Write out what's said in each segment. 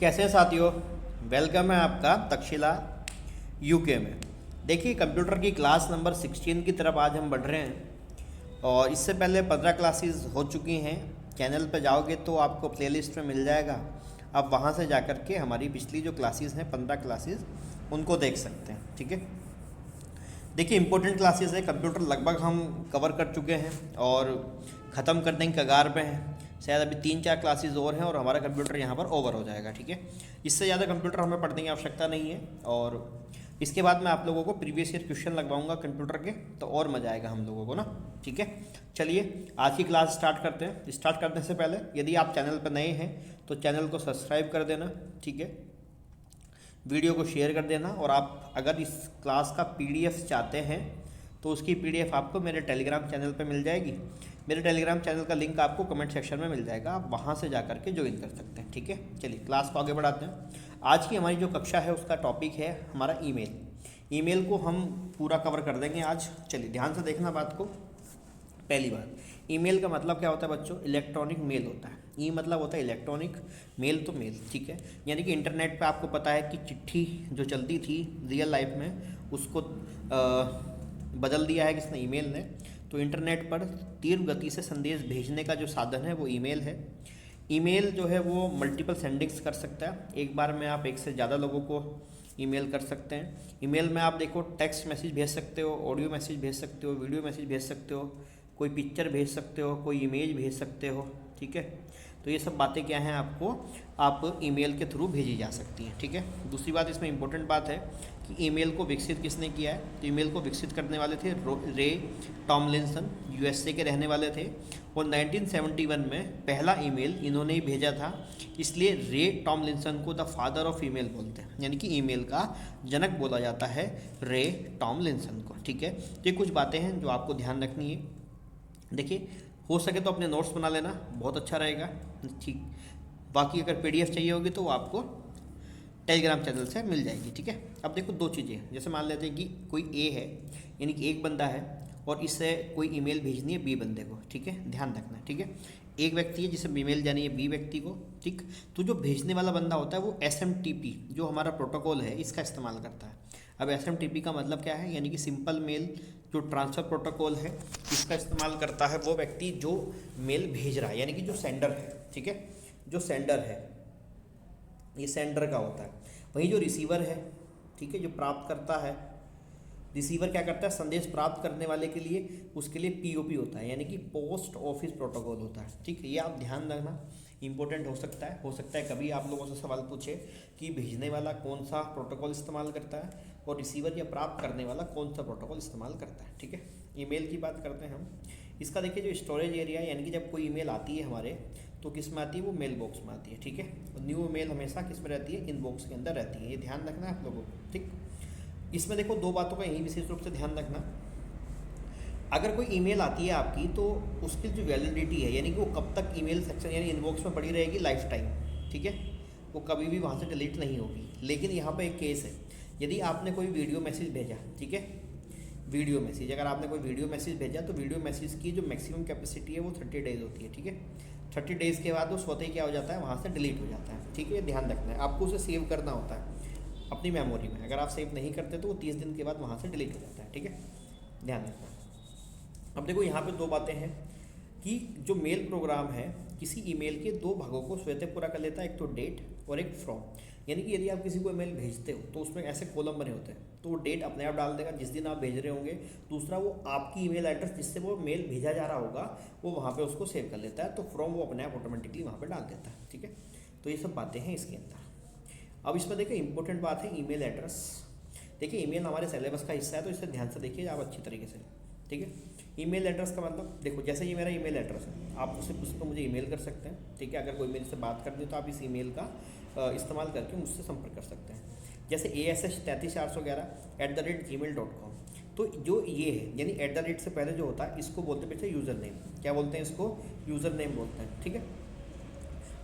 कैसे हैं साथियों। वेलकम है आपका तक्षशिला यूके में। देखिए कंप्यूटर की क्लास नंबर 16 की तरफ आज हम बढ़ रहे हैं और इससे पहले 15 क्लासेस हो चुकी हैं। चैनल पर जाओगे तो आपको प्लेलिस्ट में मिल जाएगा। आप वहाँ से जाकर के हमारी पिछली जो क्लासेस हैं 15 क्लासेस उनको देख सकते हैं। ठीक है, देखिए इंपॉर्टेंट क्लासेस है। कंप्यूटर लगभग हम कवर कर चुके हैं और ख़त्म करने की कगार पे हैं। शायद अभी 3-4 क्लासेस और हैं और हमारा कंप्यूटर यहाँ पर ओवर हो जाएगा। ठीक है, इससे ज़्यादा कंप्यूटर हमें पढ़ने की आवश्यकता नहीं है। और इसके बाद मैं आप लोगों को प्रीवियस ईयर क्वेश्चन लगवाऊंगा कंप्यूटर के, तो और मज़ा आएगा हम लोगों को ना। ठीक है, चलिए आज की क्लास स्टार्ट करते हैं। स्टार्ट करने से पहले यदि आप चैनल पर नए हैं तो चैनल को सब्सक्राइब कर देना। ठीक है, वीडियो को शेयर कर देना। और आप अगर इस क्लास का पीडीएफ चाहते हैं तो उसकी पीडीएफ आपको मेरे टेलीग्राम चैनल पे मिल जाएगी। मेरे टेलीग्राम चैनल का लिंक आपको कमेंट सेक्शन में मिल जाएगा, आप वहाँ से जा के ज्वाइन कर सकते हैं। ठीक है, चलिए क्लास को आगे बढ़ाते हैं। आज की हमारी जो कक्षा है उसका टॉपिक है हमारा ईमेल। ईमेल को हम पूरा कवर कर देंगे आज। चलिए ध्यान से देखना बात को। पहली बात, ईमेल का मतलब क्या होता है बच्चों? इलेक्ट्रॉनिक मेल होता है। ई मतलब होता है इलेक्ट्रॉनिक, मेल तो मेल। ठीक है, यानी कि इंटरनेट पे आपको पता है कि चिट्ठी जो चलती थी रियल लाइफ में उसको बदल दिया है किसने? ईमेल ने। तो इंटरनेट पर तीव्र गति से संदेश भेजने का जो साधन है वो ईमेल है। ईमेल जो है वो मल्टीपल सेंडिंग्स कर सकता है। एक बार में आप एक से ज़्यादा लोगों को ईमेल कर सकते हैं। ईमेल में आप देखो टेक्स्ट मैसेज भेज सकते हो, ऑडियो मैसेज भेज सकते हो, वीडियो मैसेज भेज सकते हो, कोई पिक्चर भेज सकते हो, कोई इमेज भेज सकते हो। ठीक है, तो ये सब बातें क्या हैं आपको आप ईमेल के थ्रू भेजी जा सकती हैं। ठीक है, दूसरी बात इसमें इंपॉर्टेंट बात है कि ईमेल को विकसित किसने किया है? तो ईमेल को विकसित करने वाले थे रे टॉमलिंसन, यूएसए के रहने वाले थे। और 1971 में पहला ईमेल इन्होंने ही भेजा था, इसलिए रे टॉमलिंसन को द फादर ऑफ ईमेल बोलते हैं, यानी कि ईमेल का जनक बोला जाता है रे टॉमलिंसन को। ठीक है, तो ये कुछ बातें हैं जो आपको ध्यान रखनी है। देखिए हो सके तो अपने नोट्स बना लेना, बहुत अच्छा रहेगा। ठीक, बाकी अगर पीडीएफ चाहिए होगी तो वो आपको टेलीग्राम चैनल से मिल जाएगी। ठीक है, अब देखो दो चीज़ें हैं। जैसे मान लेते हैं कि कोई ए है, यानी कि एक बंदा है और इससे कोई ईमेल भेजनी है बी बंदे को। ठीक है, ध्यान रखना। ठीक है, एक व्यक्ति है जिसे ईमेल जानी है बी व्यक्ति को। ठीक, तो जो भेजने वाला बंदा होता है वो SMTP जो हमारा प्रोटोकॉल है इसका इस्तेमाल करता है। अब SMTP का मतलब क्या है? यानी कि सिंपल मेल जो ट्रांसफ़र प्रोटोकॉल है इसका इस्तेमाल करता है वो व्यक्ति जो मेल भेज रहा है, यानी कि जो सेंडर है। ठीक है, जो सेंडर है ये सेंडर का होता है। वहीं जो रिसीवर है, ठीक है, जो प्राप्त करता है, रिसीवर क्या करता है? संदेश प्राप्त करने वाले के लिए उसके लिए POP होता है, यानी कि पोस्ट ऑफिस प्रोटोकॉल होता है। ठीक है, ये आप ध्यान रखना, इंपॉर्टेंट हो सकता है कभी आप लोगों से सवाल पूछे कि भेजने वाला कौन सा प्रोटोकॉल इस्तेमाल करता है और रिसीवर या प्राप्त करने वाला कौन सा प्रोटोकॉल इस्तेमाल करता है। ठीक है, ईमेल की बात करते हैं हम। इसका देखिए जो स्टोरेज एरिया है, यानी कि जब कोई ईमेल आती है हमारे तो किस में आती है? वो मेल बॉक्स में आती है। ठीक है, न्यू ईमेल हमेशा किस में रहती है? इनबॉक्स के अंदर रहती है। ये ध्यान रखना है आप लोगों को। ठीक, इसमें देखो दो बातों का यही विशेष रूप से ध्यान रखना। अगर कोई ईमेल आती है आपकी तो उसकी जो वैलिडिटी है, यानी कि वो कब तक ईमेल सेक्शन यानी इनबॉक्स में पड़ी रहेगी? Life time. ठीक है, वो कभी भी वहाँ से डिलीट नहीं होगी। लेकिन यहाँ पर एक केस है, यदि आपने कोई वीडियो मैसेज भेजा, ठीक है, वीडियो मैसेज अगर आपने कोई वीडियो मैसेज भेजा तो वीडियो मैसेज की जो मैक्सिमम कैपेसिटी है वो 30 डेज़ होती है। ठीक है, 30 डेज़ के बाद वो स्वतः ही क्या हो जाता है? वहाँ से डिलीट हो जाता है। ठीक है, ध्यान रखना है, आपको उसे सेव करना होता है अपनी मेमोरी में। अगर आप सेव नहीं करते तो वो 30 दिन के बाद वहाँ से डिलीट हो जाता है। ठीक है, ध्यान रखना। अब देखो यहाँ पे दो बातें हैं कि जो मेल प्रोग्राम है किसी ईमेल के दो भागों को स्वतः पूरा कर लेता है, एक तो डेट और एक फ्रॉम। यानी कि यदि आप किसी को ईमेल भेजते हो तो उसमें ऐसे कॉलम बने होते हैं, तो वो डेट अपने आप डाल देगा जिस दिन आप भेज रहे होंगे। दूसरा, वो आपकी ईमेल एड्रेस जिससे वो मेल भेजा जा रहा होगा वो वहाँ पे उसको सेव कर लेता है। तो फ्रॉम वो अपने आप ऑटोमेटिकली वहाँ पे डाल देता है। ठीक है, तो ये सब बातें हैं इसके अंदर। अब इसमें देखिए इंपॉर्टेंट बात है ईमेल एड्रेस। देखिए ईमेल हमारे सिलेबस का हिस्सा है तो इसे ध्यान से देखिए आप अच्छी तरीके से। ठीक है, ईमेल एड्रेस का मतलब देखो, जैसे ये मेरा ईमेल एड्रेस है, आप उस पर मुझे ईमेल कर सकते हैं। ठीक है, अगर कोई मेरे से बात करनी है तो आप इस ईमेल का इस्तेमाल करके मुझसे संपर्क कर सकते हैं। जैसे ASH33411@gmail.com। तो जो ये है यानी @ से पहले जो होता है इसको बोलते हैं यूज़र नेम। क्या बोलते हैं इसको? यूज़र नेम बोलते हैं। ठीक है,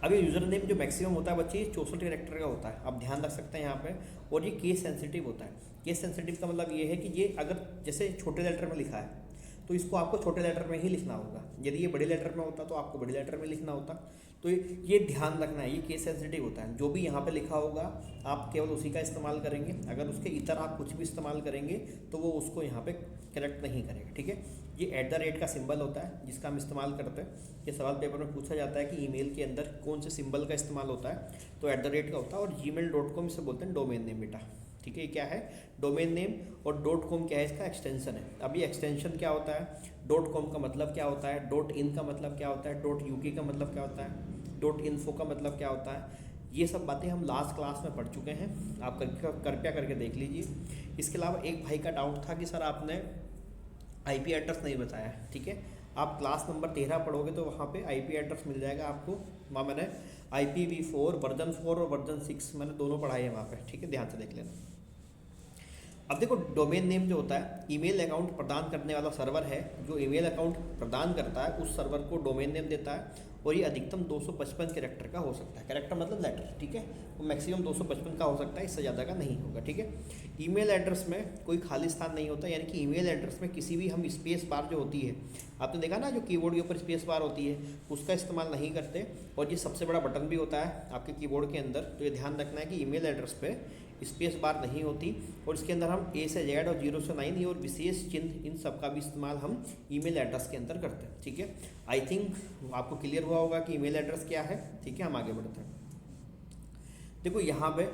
अब ये यूज़र नेम जो मैक्सिमम होता है बच्चे 64 कैरेक्टर का होता है, आप ध्यान रख सकते हैं यहाँ पे। और ये केस सेंसिटिव होता है। केस सेंसिटिव का मतलब ये है कि ये अगर जैसे छोटे लेटर में लिखा है तो इसको आपको छोटे लेटर में ही लिखना होगा। यदि ये बड़े लेटर में होता तो आपको बड़े लेटर में लिखना होता। तो ये ध्यान रखना है, ये केस सेंसिटिव होता है। जो भी यहाँ पे लिखा होगा आप केवल उसी का इस्तेमाल करेंगे, अगर उसके इतर आप कुछ भी इस्तेमाल करेंगे तो वो उसको यहाँ पे करेक्ट नहीं करेगा, ठीक है। ये @ का सिंबल होता है जिसका हम इस्तेमाल करते हैं। ये सवाल पेपर में पूछा जाता है कि ईमेल के अंदर कौन से सिंबल का इस्तेमाल होता है, तो @ का होता है। और gmail.com इसे बोलते हैं डोमेन नेम बेटा, ठीक है। ये क्या है, डोमेन नेम, और .com क्या है, इसका एक्सटेंशन है। अब ये एक्सटेंशन क्या होता है, .com का मतलब क्या होता है, .in का मतलब क्या होता है, .uk का मतलब क्या होता है, .info का मतलब क्या होता है, ये सब बातें हम लास्ट क्लास में पढ़ चुके हैं, आप कृपया करके देख लीजिए। इसके अलावा एक भाई का डाउट था कि सर आपने IP एड्रेस नहीं बताया, ठीक है। आप क्लास नंबर 13 पढ़ोगे तो वहाँ पे IP एड्रेस मिल जाएगा आपको। वहाँ मैंने IPv4 वर्जन 4 और वर्जन 6 मैंने दोनों पढ़ाए हैं वहाँ पे, ठीक है, ध्यान से देख लेना। अब देखो डोमेन नेम जो होता है, ईमेल अकाउंट प्रदान करने वाला सर्वर है, जो ईमेल अकाउंट प्रदान करता है उस सर्वर को डोमेन नेम देता है, और ये अधिकतम 255 कैरेक्टर का हो सकता है। कैरेक्टर मतलब लेटर, ठीक है, वो मैक्सिमम 255 का हो सकता है, इससे ज़्यादा का नहीं होगा, ठीक है। ईमेल एड्रेस में कोई खाली स्थान नहीं होता, यानी कि ईमेल एड्रेस में किसी भी हम स्पेस बार जो होती है, आपने देखा ना जो कीबोर्ड के ऊपर स्पेस बार होती है, उसका इस्तेमाल नहीं करते। और ये सबसे बड़ा बटन भी होता है आपके कीबोर्ड के अंदर, तो ये ध्यान रखना है कि ईमेल एड्रेस पे स्पेस बार नहीं होती, और इसके अंदर हम A से Z और 0 से 9 और विशेष चिन्ह, इन सब का भी इस्तेमाल हम ईमेल एड्रेस के अंदर करते हैं, ठीक है। आई थिंक आपको क्लियर हुआ होगा कि ईमेल एड्रेस क्या है, ठीक है। हम आगे बढ़ते हैं। देखो यहाँ पे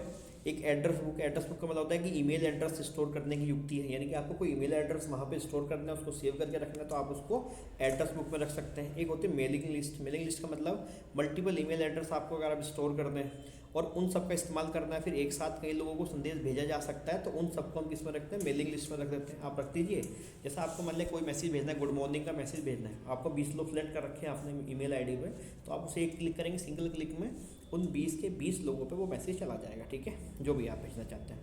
एक एड्रेस बुक का मतलब होता है कि ईमेल एड्रेस स्टोर करने की युक्ति है, यानी कि आपको कोई ईमेल एड्रेस वहाँ पे स्टोर करना है, उसको सेव करके रखना है, तो आप उसको एड्रेस बुक में रख सकते हैं। एक होती है मेलिंग लिस्ट। मेलिंग लिस्ट का मतलब मल्टीपल ईमेल एड्रेस आपको अगर आप स्टोर कर दें और उन सब का इस्तेमाल करना है, फिर एक साथ कई लोगों को संदेश भेजा जा सकता है, तो उन सबको हम किस में रखते हैं, मेलिंग लिस्ट में रख देते हैं। आप रख दीजिए, जैसा आपको मान लिया कोई मैसेज भेजना है, गुड मॉर्निंग का मैसेज भेजना है, आपको 20 लोग सेलेक्ट कर रखे हैं आपने ईमेल आईडी पे, तो आप उसे एक क्लिक करेंगे, सिंगल क्लिक में उन 20 के 20 लोगों पे वो मैसेज चला जाएगा, ठीक है, जो भी आप भेजना चाहते हैं।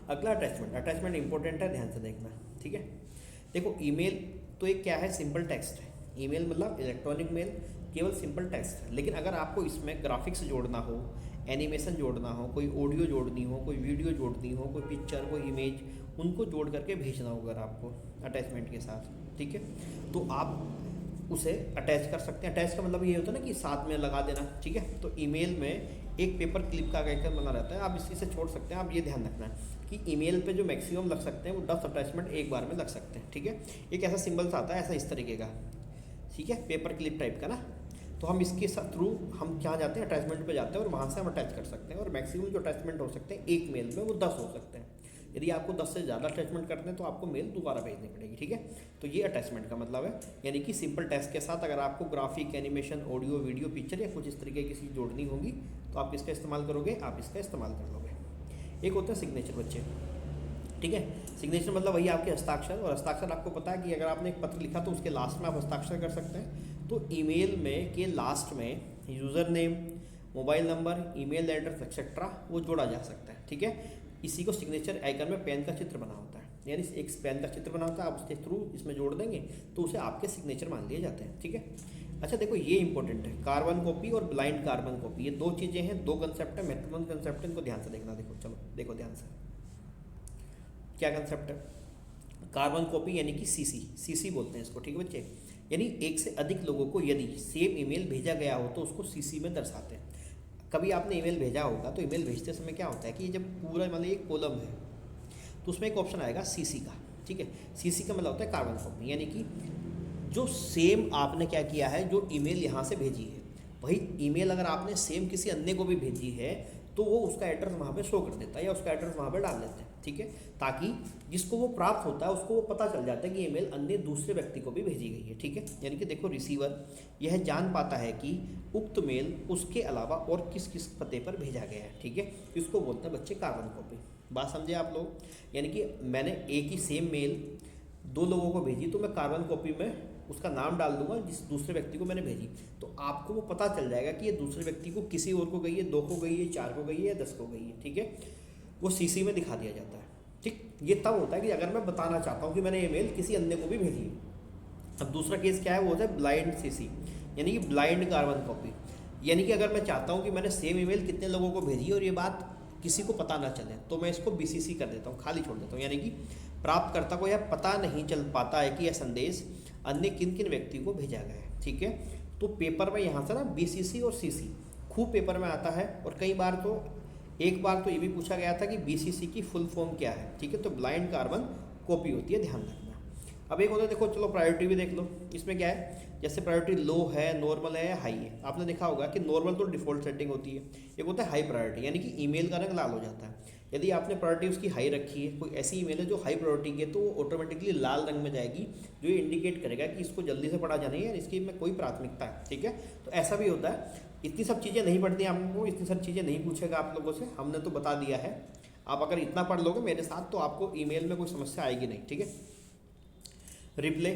अगला अटैचमेंट इंपॉर्टेंट है, ध्यान से देखना, ठीक है। देखो ईमेल तो एक क्या है, सिंपल टेक्स्ट है। ईमेल मतलब इलेक्ट्रॉनिक मेल, केवल सिंपल टेक्स्ट है। लेकिन अगर आपको इसमें ग्राफिक्स जोड़ना हो, एनिमेशन जोड़ना हो, कोई ऑडियो जोड़नी हो, कोई वीडियो जोड़नी हो, कोई पिक्चर, कोई इमेज, उनको जोड़ करके भेजना होगा अगर आपको अटैचमेंट के साथ, ठीक है, तो आप उसे अटैच कर सकते हैं। अटैच का मतलब ये होता है ना कि साथ में लगा देना, ठीक है। तो ईमेल में एक पेपर क्लिप का आइकन बना रहता है, आप इसी से छोड़ सकते हैं। आप ये ध्यान रखना है कि ईमेल पे जो मैक्सिमम लग सकते हैं वो 10 अटैचमेंट एक बार में लग सकते हैं, ठीक है। एक ऐसा सिंबल्स आता है ऐसा इस तरीके का, ठीक है, पेपर क्लिप टाइप का ना, तो हम इसके थ्रू हम क्या जाते हैं, अटैचमेंट पे जाते हैं और वहाँ से हम अटैच कर सकते हैं। और मैक्सिमम जो अटैचमेंट हो सकते हैं एक मेल में वो 10 हो सकते हैं। यदि आपको 10 से ज़्यादा अटैचमेंट करते हैं तो आपको मेल दोबारा भेजनी पड़ेगी, ठीक है। तो ये अटैचमेंट का मतलब है, यानी कि सिंपल टेक्स्ट के साथ अगर आपको graphic, animation, audio, video, picture या कुछ इस तरीके की चीज़ जोड़नी होगी तो आप इसका इस्तेमाल करोगे, आप इसका इस्तेमाल कर लोगे। एक होता है सिग्नेचर बच्चे, ठीक है। सिग्नेचर मतलब वही आपके हस्ताक्षर, और हस्ताक्षर आपको पता है कि अगर आपने एक पत्र लिखा तो उसके लास्ट में आप हस्ताक्षर कर सकते हैं। तो ईमेल में के लास्ट में user name, mobile number, email address etcetera वो जोड़ा जा सकता है, ठीक है। इसी को सिग्नेचर आइकन में पेन का चित्र बना होता है, यानी एक पेन का चित्र बना होता है, आप उसके थ्रू इसमें जोड़ देंगे तो उसे आपके सिग्नेचर मान लिए जाते हैं, ठीक है। अच्छा देखो ये इंपॉर्टेंट है, कार्बन कॉपी और ब्लाइंड कार्बन कॉपी, ये दो चीज़ें हैं, दो कंसेप्ट है, महत्वपूर्ण कंसेप्ट है, इनको ध्यान से देखना। देखो चलो देखो ध्यान से, क्या कंसेप्ट है, कार्बन कॉपी यानी कि सीसी बोलते हैं इसको, ठीक है बच्चे। यानी एक से अधिक लोगों को यदि सेम ईमेल भेजा गया हो तो उसको सीसी में दर्शाते हैं। कभी आपने ईमेल भेजा होगा तो ईमेल भेजते समय क्या होता है कि जब पूरा मतलब एक कॉलम है तो उसमें एक ऑप्शन आएगा सीसी का, ठीक है। सीसी का मतलब होता है कार्बन कॉपी, यानी कि जो सेम आपने क्या किया है, जो ईमेल यहाँ से भेजी है वही ईमेल अगर आपने सेम किसी अन्य को भी भेजी है तो वो उसका एड्रेस वहाँ पे शो कर देता है या उसका एड्रेस वहाँ पे डाल देते हैं, ठीक है, ताकि जिसको वो प्राप्त होता है उसको वो पता चल जाता है कि ईमेल अन्य दूसरे व्यक्ति को भी भेजी गई है, ठीक है। यानी कि देखो रिसीवर यह जान पाता है कि उक्त मेल उसके अलावा और किस किस पते पर भेजा गया है, ठीक है। इसको बोलते हैं बच्चे कार्बन कॉपी। बात समझे आप लोग, यानी कि मैंने एक ही सेम मेल दो लोगों को भेजी तो मैं कार्बन कॉपी में उसका नाम डाल दूंगा जिस दूसरे व्यक्ति को मैंने भेजी, तो आपको वो पता चल जाएगा कि ये दूसरे व्यक्ति को किसी और को गई है, 2 को गई है, 4 को गई है या 10 को गई है, ठीक है। वो सीसी में दिखा दिया जाता है, ठीक। ये तब होता है कि अगर मैं बताना चाहता हूँ कि मैंने ईमेल किसी अन्य को भी भेजी है। अब दूसरा केस क्या है, वो होता है ब्लाइंड सीसी, यानी कि ब्लाइंड कार्बन कॉपी। यानी कि अगर मैं चाहता हूँ कि मैंने सेम ईमेल कितने लोगों को भेजी और ये बात किसी को पता ना चले तो मैं इसको बीसीसी कर देता हूँ, खाली छोड़ देता हूँ, यानी कि प्राप्तकर्ता को यह पता नहीं चल पाता है कि यह संदेश अन्य किन किन व्यक्ति को भेजा गया है, ठीक है। तो पेपर में यहाँ से ना BCC और CC खूब पेपर में आता है। और कई बार तो एक बार तो ये भी पूछा गया था कि BCC की फुल फॉर्म क्या है, ठीक है। तो ब्लाइंड कार्बन कॉपी होती है, ध्यान रखना। अब एक होता है, देखो चलो प्रायोरिटी भी देख लो। इसमें क्या है, जैसे प्रायोरिटी लो है, नॉर्मल है या हाई है। आपने देखा होगा कि नॉर्मल तो डिफ़ॉल्ट सेटिंग होती है, एक होता है हाई प्रायोरिटी, यानी कि ईमेल का रंग लाल हो जाता है। यदि आपने प्रायोरिटी उसकी हाई रखी है, कोई ऐसी ईमेल है जो हाई प्रायोरिटी की है, तो वो ऑटोमेटिकली लाल रंग में जाएगी, जो ये इंडिकेट करेगा कि इसको जल्दी से पढ़ा जाना है, इसकी में कोई प्राथमिकता है, ठीक है। तो ऐसा भी होता है। इतनी सब चीज़ें नहीं पढ़ती आपको, इतनी सब चीज़ें नहीं पूछेगा आप लोगों से, हमने तो बता दिया है। आप अगर इतना पढ़ लोगे मेरे साथ तो आपको ईमेल में कोई समस्या आएगी नहीं, ठीक है। रिप्ले,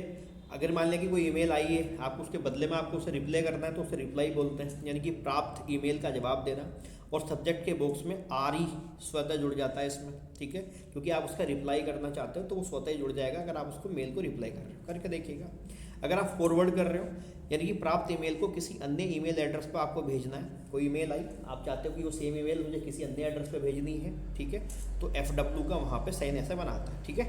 अगर मान लें कि कोई ईमेल आई है, आपको उसके बदले में आपको उसे रिप्लाई करना है, तो उसे रिप्लाई बोलते हैं, यानी कि प्राप्त ईमेल का जवाब देना। और सब्जेक्ट के बॉक्स में RE स्वतः जुड़ जाता है इसमें, ठीक है, क्योंकि आप उसका रिप्लाई करना चाहते हो तो वो स्वतः ही जुड़ जाएगा अगर आप उसको मेल को रिप्लाई कर रहे हो। करके देखिएगा। अगर आप फॉरवर्ड कर रहे हो, यानी कि प्राप्त ईमेल को किसी अन्य ईमेल एड्रेस पर आपको भेजना है। कोई ईमेल आई, आप चाहते हो कि वो सेम ईमेल मुझे किसी अन्य एड्रेस पर भेजनी है, ठीक है, तो FW का वहाँ पे साइन ऐसा बनाता है, ठीक है।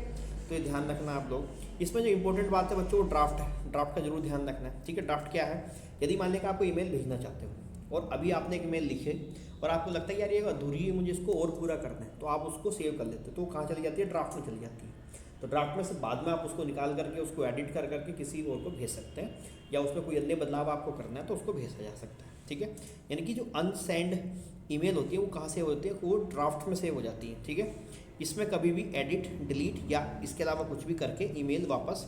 तो ये ध्यान रखना आप लोग। इसमें जो इंपॉर्टेंट बात है बच्चों, वो ड्राफ्ट है। ड्राफ्ट का जरूर ध्यान रखना है, ठीक है। ड्राफ्ट क्या है, यदि मान लें कि आपको ईमेल भेजना चाहते हो और अभी आपने एक ईमेल लिखे और आपको लगता है यार ये अधूरी है, मुझे इसको और पूरा करना है, तो आप उसको सेव कर लेते हो। तो वो कहाँ चली जाती है, ड्राफ्ट में चली जाती है। तो ड्राफ्ट में से बाद में आप उसको निकाल करके उसको एडिट कर करके किसी और को भेज सकते हैं, या उसमें कोई अन्य बदलाव आपको करना है तो उसको भेजा जा सकता है, ठीक है। यानी कि जो अनसेंड ईमेल होती है वो कहाँ सेव होती है, वो ड्राफ्ट में सेव हो जाती है, ठीक है। इसमें कभी भी एडिट, डिलीट या इसके अलावा कुछ भी करके ईमेल वापस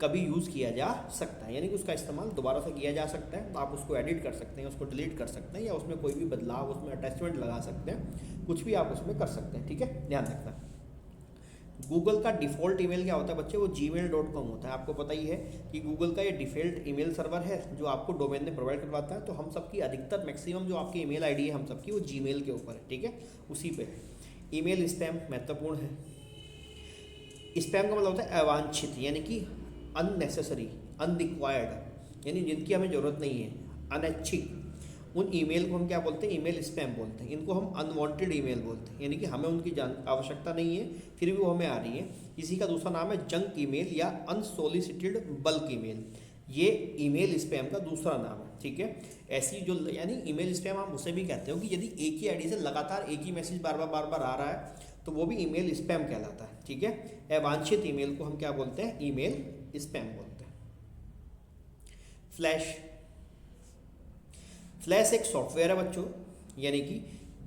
कभी यूज़ किया जा सकता है, यानी कि उसका इस्तेमाल दोबारा से किया जा सकता है। तो आप उसको एडिट कर सकते हैं, उसको डिलीट कर सकते हैं, या उसमें कोई भी बदलाव, उसमें अटैचमेंट लगा सकते हैं, कुछ भी आप उसमें कर सकते हैं, ठीक है, ध्यान रखना। गूगल का डिफ़ॉल्ट ईमेल क्या होता है बच्चे, वो gmail.com होता है। आपको पता ही है कि गूगल का ये डिफ़ॉल्ट ईमेल सर्वर है जो आपको डोमेन ने प्रोवाइड करवाता है। तो हम सबकी अधिकतर मैक्सिमम जो आपकी ईमेल आईडी है हम सबकी, वो जीमेल के ऊपर है, ठीक है, उसी पे है। ईमेल स्पैम महत्वपूर्ण है। स्पैम का मतलब होता है अवांछित, यानी कि अननेसेसरी, अनरिक्वायर्ड, यानी जिनकी हमें ज़रूरत नहीं है, अनैच्छिक। उन ईमेल को हम क्या बोलते हैं, ईमेल स्पैम बोलते हैं। इनको हम अनवांटेड ईमेल बोलते हैं, यानी कि हमें उनकी आवश्यकता नहीं है फिर भी वो हमें आ रही है। इसी का दूसरा नाम है जंक ईमेल या अनसोलिसिटेड बल्क ईमेल। ये ईमेल स्पैम का दूसरा नाम है, ठीक है। ऐसी जो, यानी ईमेल स्पैम आप उसे भी कहते हो कि यदि एक ही आईडी से लगातार एक ही मैसेज बार बार आ रहा है तो वो भी ईमेल स्पैम कहलाता है, ठीक है। अवांछित ईमेल को हम क्या बोलते हैं, ईमेल स्पैम बोलते हैं। फ्लैश, फ्लैश एक सॉफ्टवेयर है बच्चों, यानी कि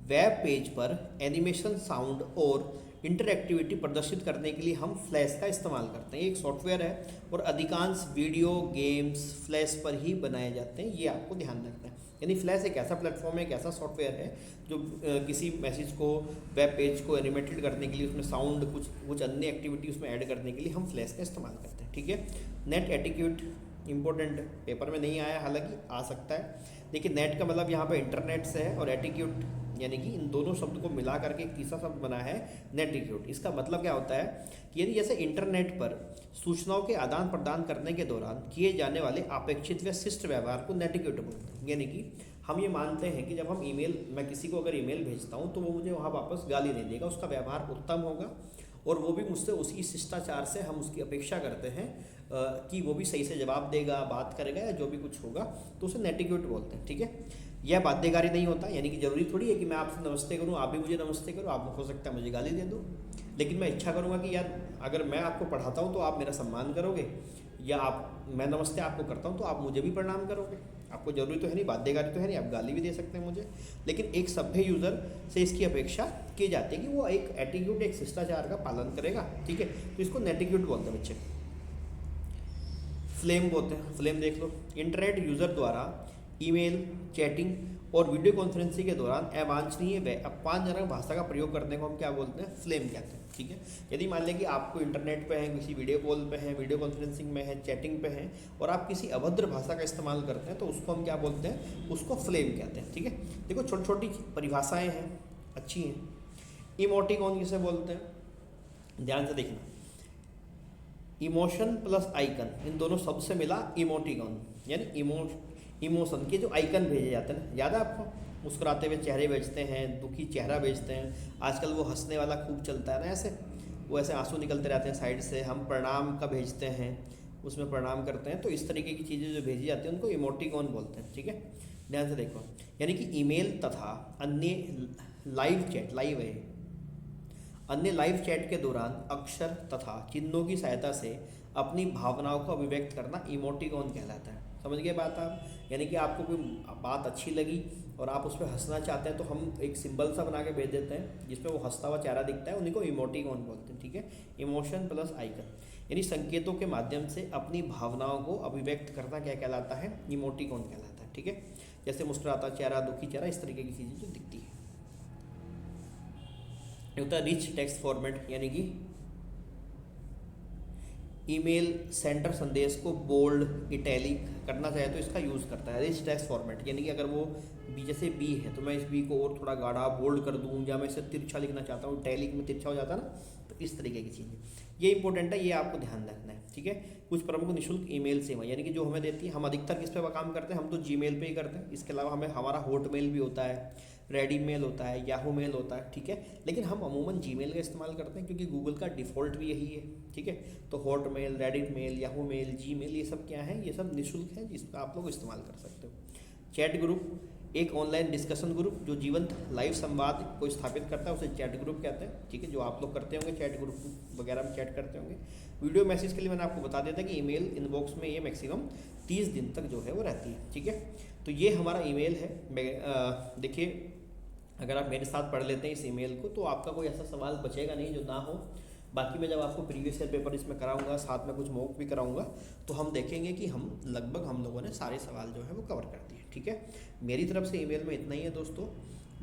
वेब पेज पर एनिमेशन, साउंड और इंटरएक्टिविटी प्रदर्शित करने के लिए हम फ्लैश का इस्तेमाल करते हैं। ये एक सॉफ्टवेयर है और अधिकांश वीडियो गेम्स फ्लैश पर ही बनाए जाते हैं, ये आपको ध्यान रखना है। यानी फ्लैश एक ऐसा प्लेटफॉर्म है, एक ऐसा सॉफ्टवेयर है जो किसी मैसेज को, वेब पेज को एनिमेटेड करने के लिए, उसमें साउंड, कुछ अन्य एक्टिविटी उसमें ऐड करने के लिए हम फ्लैश का इस्तेमाल करते हैं, ठीक है। नेट एटिक्यूट इंपॉर्टेंट, पेपर में नहीं आया, हालांकि आ सकता है। देखिए नेट का मतलब यहाँ पर इंटरनेट से है, और एटिक्यूट यानी कि इन दोनों शब्द को मिला करके एक तीसरा शब्द बना है नेटिक्यूट। इसका मतलब क्या होता है कि यदि जैसे इंटरनेट पर सूचनाओं के आदान प्रदान करने के दौरान किए जाने वाले अपेक्षित व शिष्ट व्यवहार को नेटिक्यूट बोलते हैं। यानी कि हम ये मानते हैं कि जब हम मैं किसी को अगर ईमेल भेजता हूँ तो वो मुझे वहाँ वापस गाली नहीं देगा, उसका व्यवहार उत्तम होगा और वो भी मुझसे उसी शिष्टाचार से हम उसकी अपेक्षा करते हैं कि वो भी सही से जवाब देगा, बात करेगा या जो भी कुछ होगा, तो उसे नेटिक्यूट बोलते हैं, ठीक है। यह बाध्यकारी नहीं होता, यानी कि जरूरी थोड़ी है कि मैं आपसे नमस्ते करूं, आप भी मुझे नमस्ते करो। आप हो सकता है मुझे गाली दे दो, लेकिन मैं इच्छा करूंगा कि यार अगर मैं आपको पढ़ाता हूं तो आप मेरा सम्मान करोगे, या मैं नमस्ते आपको करता हूं तो आप मुझे भी प्रणाम करोगे। आपको जरूरी तो है नहीं, बाध्यकारी तो है नहीं, आप गाली भी दे सकते हैं मुझे, लेकिन एक सभ्य यूज़र से इसकी अपेक्षा की जाती है कि वो एक एटीट्यूड, एक शिष्टाचार का पालन करेगा, ठीक है। तो इसको नेटिक्यूट बोलते हैं बच्चे। फ्लेम बोलते हैं, फ्लेम देख लो, इंटरनेट यूज़र द्वारा ईमेल, चैटिंग और वीडियो कॉन्फ्रेंसिंग के दौरान अवांछनीय व अपमानजनक भाषा का प्रयोग करने को हम क्या बोलते हैं, फ्लेम कहते हैं, ठीक है। यदि मान लें कि आपको इंटरनेट पे हैं, किसी वीडियो कॉल पे हैं, वीडियो कॉन्फ्रेंसिंग में है, चैटिंग पे हैं, और आप किसी अभद्र भाषा का इस्तेमाल करते हैं तो उसको हम क्या बोलते हैं, उसको फ्लेम कहते हैं, ठीक है। देखो छोटी छोटी परिभाषाएँ हैं, अच्छी हैं। इमोटिकॉन किसे बोलते हैं, ध्यान से देखना, इमोशन प्लस आइकन, इन दोनों शब्द से मिला इमोटिकॉन, यानी इमोशन के जो आइकन भेजे जाते हैं ना, याद है आपको, मुस्कुराते हुए चेहरे भेजते हैं, दुखी चेहरा भेजते हैं, आजकल वो हंसने वाला खूब चलता है ना, ऐसे वो ऐसे आंसू निकलते रहते हैं साइड से, हम प्रणाम का भेजते हैं, उसमें प्रणाम करते हैं। तो इस तरीके की चीज़ें जो भेजी जाती हैं उनको इमोटिकॉन बोलते हैं। ठीक है, ध्यान से देखो, यानी कि ईमेल तथा अन्य लाइव चैट, लाइव है, अन्य लाइव चैट के दौरान अक्षर तथा चिन्हों की सहायता से अपनी भावनाओं को अभिव्यक्त करना इमोटिकॉन कहलाता है। समझ गए बात आप? यानी कि आपको कोई बात अच्छी लगी और आप उस पर हंसना चाहते हैं तो हम एक सिंबल सा बना के भेज देते हैं जिसमें वो हंसता हुआ चेहरा दिखता है, उन्हीं को इमोटिकॉन बोलते हैं। ठीक है, इमोशन प्लस आइकन, यानी संकेतों के माध्यम से अपनी भावनाओं को अभिव्यक्त करना क्या कहलाता है? इमोटिकॉन कहलाता है। ठीक है, जैसे मुस्कुराता चेहरा, दुखी चेहरा, इस तरीके की चीज़ें जो दिखती है। होता है रिच टेक्स्ट फॉर्मेट, यानी कि ईमेल सेंडर संदेश को बोल्ड इटैलिक करना चाहे तो इसका यूज़ करता है। रिच टेक्स्ट फॉर्मेट, यानी कि अगर वो बी, जैसे बी है तो मैं इस बी को और थोड़ा गाढ़ा बोल्ड कर दूँ, या मैं इसे तिरछा लिखना चाहता हूँ, इटैलिक में तिरछा हो जाता है ना, तो इस तरीके की चीज़ें, ये इंपॉर्टेंट है, ये आपको ध्यान रखना है। ठीक है, कुछ प्रमुख निःशुल्क ईमेल सेवा, यानी कि जो हमें देती है, हम अधिकतर किस पे काम करते हैं? हम तो जीमेल पे ही करते हैं। इसके अलावा हमें हमारा हॉटमेल भी होता है, रेडी मेल होता है, याहू मेल होता है। ठीक है, लेकिन हम अमूमन जीमेल का इस्तेमाल करते हैं क्योंकि गूगल का डिफ़ॉल्ट भी यही है। ठीक है, तो Hotmail, Reddit mail, Yahoo mail, Gmail, ये सब क्या है? ये सब निःशुल्क है जिसका आप लोग इस्तेमाल कर सकते हो। चैट ग्रुप, एक ऑनलाइन डिस्कशन ग्रुप जो जीवंत लाइव संवाद को स्थापित करता है, उसे चैट ग्रुप कहते हैं। ठीक है, जो आप लोग करते होंगे, चैट ग्रुप वगैरह में चैट करते होंगे। वीडियो मैसेज के लिए मैंने आपको बता दिया था कि ईमेल इनबॉक्स में ये मैक्सिमम 30 दिन तक जो है वो रहती है। ठीक है, तो ये हमारा ईमेल है। देखिए, अगर आप मेरे साथ पढ़ लेते हैं इस ईमेल को तो आपका कोई ऐसा सवाल बचेगा नहीं जो ना हो। बाकी मैं जब आपको प्रीवियस ईयर पेपर इसमें कराऊंगा, साथ में कुछ मॉक भी कराऊंगा, तो हम देखेंगे कि हम लोगों ने सारे सवाल जो है वो कवर कर दिए। ठीक है, मेरी तरफ से ईमेल में इतना ही है दोस्तों।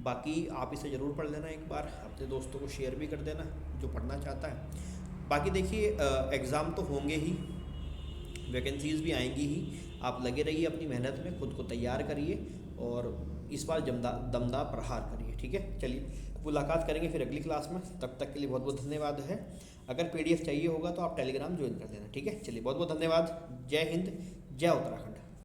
बाकी आप इसे ज़रूर पढ़ लेना, एक बार अपने दोस्तों को शेयर भी कर देना जो पढ़ना चाहता है। बाकी देखिए, एग्ज़ाम तो होंगे ही, वैकेंसीज़ भी आएंगी ही, आप लगे रहिए अपनी मेहनत में, खुद को तैयार करिए और इस बार दमदार प्रहार करिए। ठीक है, चलिए मुलाकात करेंगे फिर अगली क्लास में। तब तक के लिए बहुत बहुत धन्यवाद है। अगर PDF चाहिए होगा तो आप टेलीग्राम ज्वाइन कर लेना। ठीक है, चलिए बहुत बहुत धन्यवाद। जय हिंद, जय उत्तराखंड।